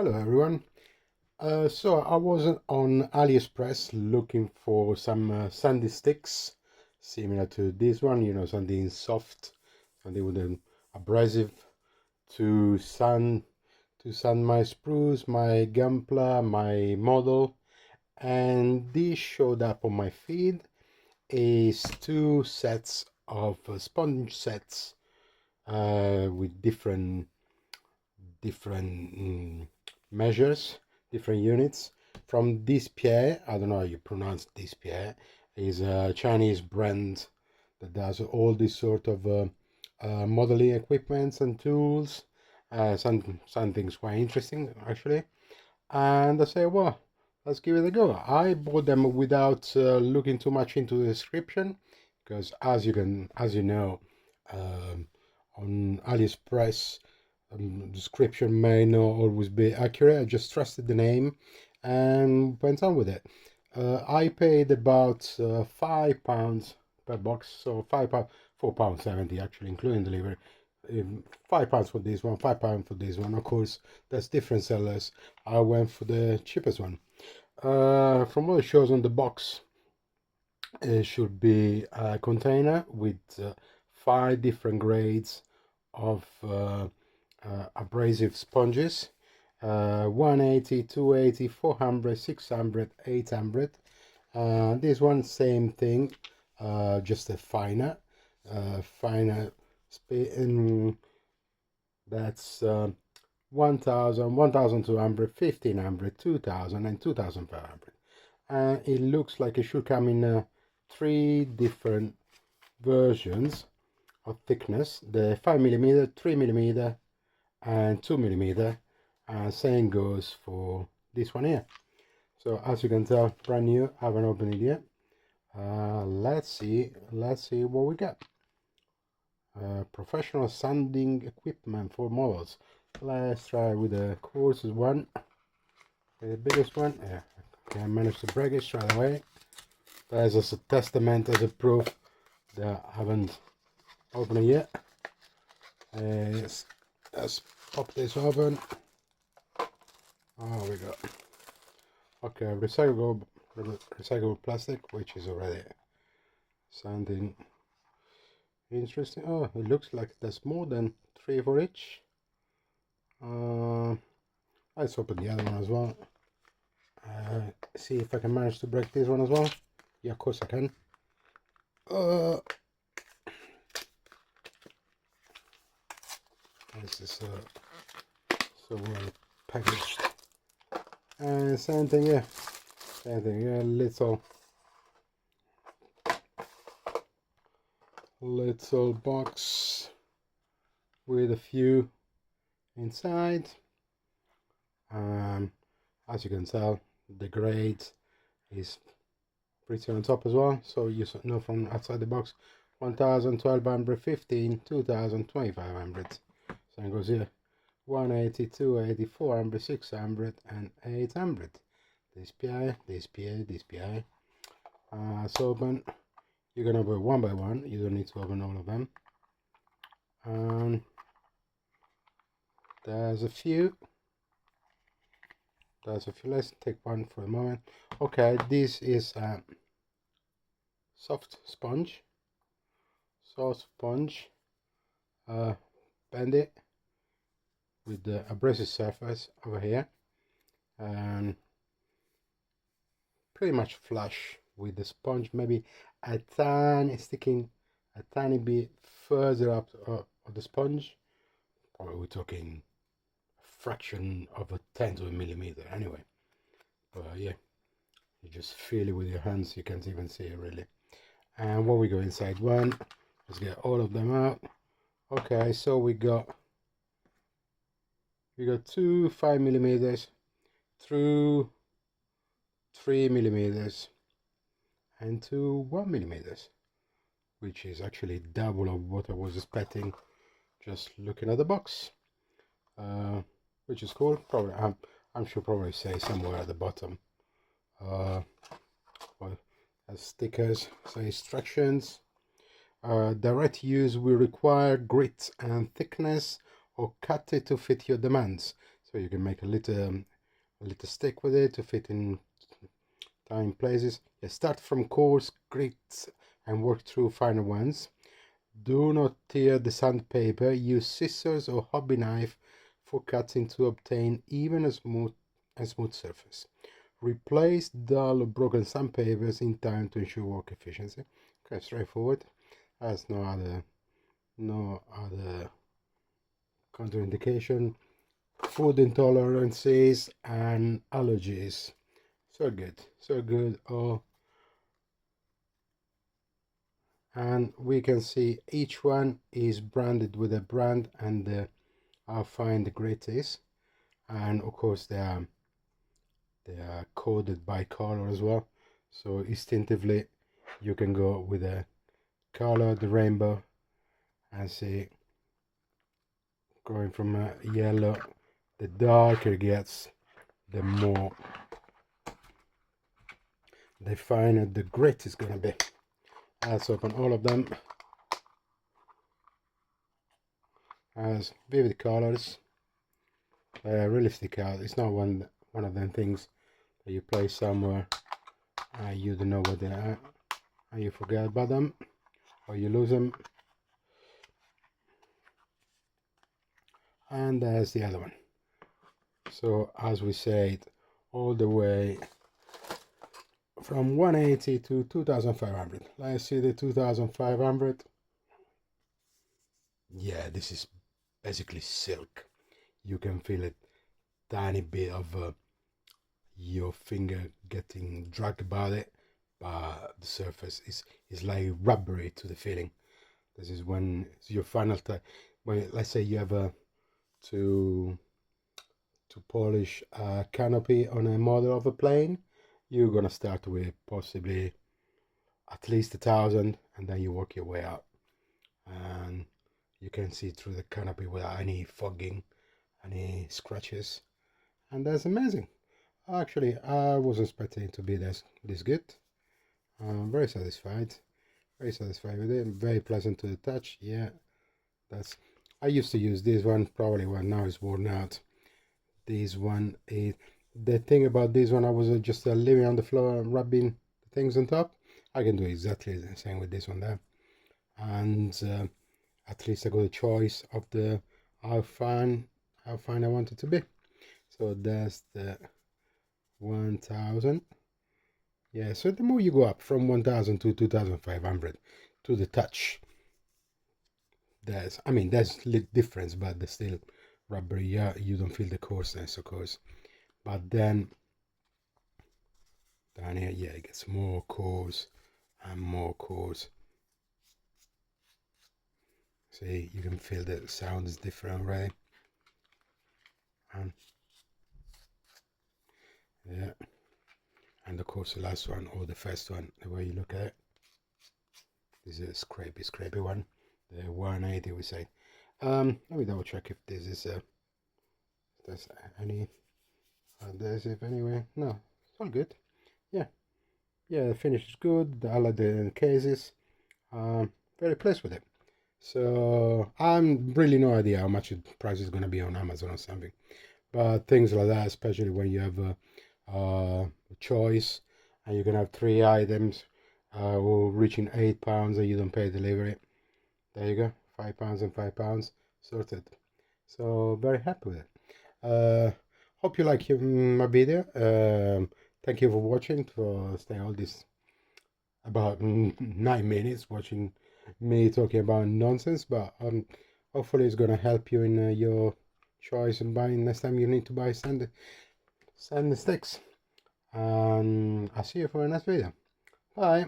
Hello everyone. So I was on Aliexpress looking for some sandy sticks similar to this one, something soft, something with an abrasive to sand my spruce, my Gunpla, my model, and this showed up on my feed is two sets of sponge sets with different measures, different units from DSPIAE. I don't know how you pronounce DSPIAE. Is a Chinese brand that does all this sort of modeling equipments and tools. Some things quite interesting actually. And I say, well, let's give it a go. I bought them without looking too much into the description because, as you know, um, on AliExpress, description may not always be accurate. I just trusted the name and went on with it. I paid about £5 per box, so £5, £4.70 actually, including delivery. £5 for this one, £5 for this one. Of course, there's different sellers. I went for the cheapest one. From what it shows on the box, it should be a container with 5 different grades of abrasive sponges. 180, 280, 400, 600, 800. This one, same thing, just a finer spin. That's 1000, 1200, 1500, 2000, and 2500. And it looks like it should come in 3 different versions of thickness: the 5mm, 3mm, and 2mm. And same goes for this one here. So as you can tell, brand new. I haven't opened it yet. Let's see what we got. Professional sanding equipment for models. Let's try with the coarsest one, the biggest one. Yeah, okay, I managed to break it straight away. There's as a testament, as a proof that I haven't opened it yet. Let's pop this open. Oh, we got okay, recyclable plastic, which is already sounding interesting. Oh, it looks like there's more than 3 for each. Let's open the other one as well. See if I can manage to break this one as well. Yeah, of course I can. This is so well packaged. And same thing here. Same thing here. Little box with a few inside. As you can tell, the grade is pretty on top as well, so you know from outside the box. 1000, 1200, 15, 2000, 2500. Same goes here: 180, 280, 400, 600, and 800. DSPIAE, DSPIAE, DSPIAE. So open. You're gonna open one by one. You don't need to open all of them. There's a few. Let's take one for a moment. Okay, this is a soft sponge. Bend it with the abrasive surface over here, and pretty much flush with the sponge, maybe a tiny bit further up of the sponge. Probably we're talking a fraction of a tenth of a millimeter anyway. But yeah, you just feel it with your hands. You can't even see it really. And when we go inside one, let's get all of them out. Okay, so we got 2 5mm through 3mm and 2 1mm, which is actually double of what I was expecting just looking at the box, which is cool. Probably I'm sure probably say somewhere at the bottom well, as stickers, so instructions. Direct use will require grit and thickness, or cut it to fit your demands. So you can make a little stick with it to fit in tiny places. You start from coarse grits and work through finer ones. Do not tear the sandpaper. Use scissors or hobby knife for cutting to obtain even a smooth surface. Replace dull or broken sandpapers in time to ensure work efficiency. Okay, straightforward. Has no other contraindication. Food intolerances and allergies. So good, so good. Oh, and we can see each one is branded with a brand and how fine the grit is, and of course they are coded by color as well. So instinctively, you can go with a color, the rainbow, and see going from a yellow. The darker it gets, the more the finer the grit is gonna be. Let's open all of them as vivid colors. Really stick out. It's not one of them things that you place somewhere you don't know what they are and you forget about them or you lose them. And there's the other one. So as we said, all the way from 180 to 2500. Let's see the 2500. Yeah, this is basically silk. You can feel it, tiny bit of your finger getting dragged about it, but the surface is like rubbery to the feeling. This is when it's your final time. When let's say you have to polish a canopy on a model of a plane, you're gonna start with possibly at least 1,000, and then you work your way up, and you can see through the canopy without any fogging, any scratches, and that's amazing. Actually, I wasn't expecting it to be this good. I'm very satisfied with it. Very pleasant to the touch. Yeah, that's. I used to use this one, probably one now it's worn out. This one is the thing about this one. I was just leaving on the floor and rubbing things on top. I can do exactly the same with this one there, and at least I got a choice of the how fine I want it to be. So that's the 1,000. Yeah, so the more you go up from 1,000 to 2,500 to the touch, there's difference, but there's still rubbery. Yeah, you don't feel the coarseness, of course, but then down here, yeah, it gets more coarse and more coarse. See, you can feel the sound is different, right? And yeah, and of course the last one or the first one, the way you look at it, this is a scrapey one, the 180 we say. Let me double check if this is there's any adhesive anyway. No, it's all good. Yeah, the finish is good. I like the cases. Very pleased with it. So I'm really no idea how much the price is going to be on Amazon or something, but things like that, especially when you have a choice and you can have 3 items or reaching £8 and you don't pay delivery. There you go, £5 and £5 sorted. So very happy with it. Hope you like my video. Thank you for watching, for staying all this about 9 minutes watching me talking about nonsense, but hopefully it's gonna help you in your choice in buying next time you need to buy sand sticks. And I'll see you for the next video. Bye.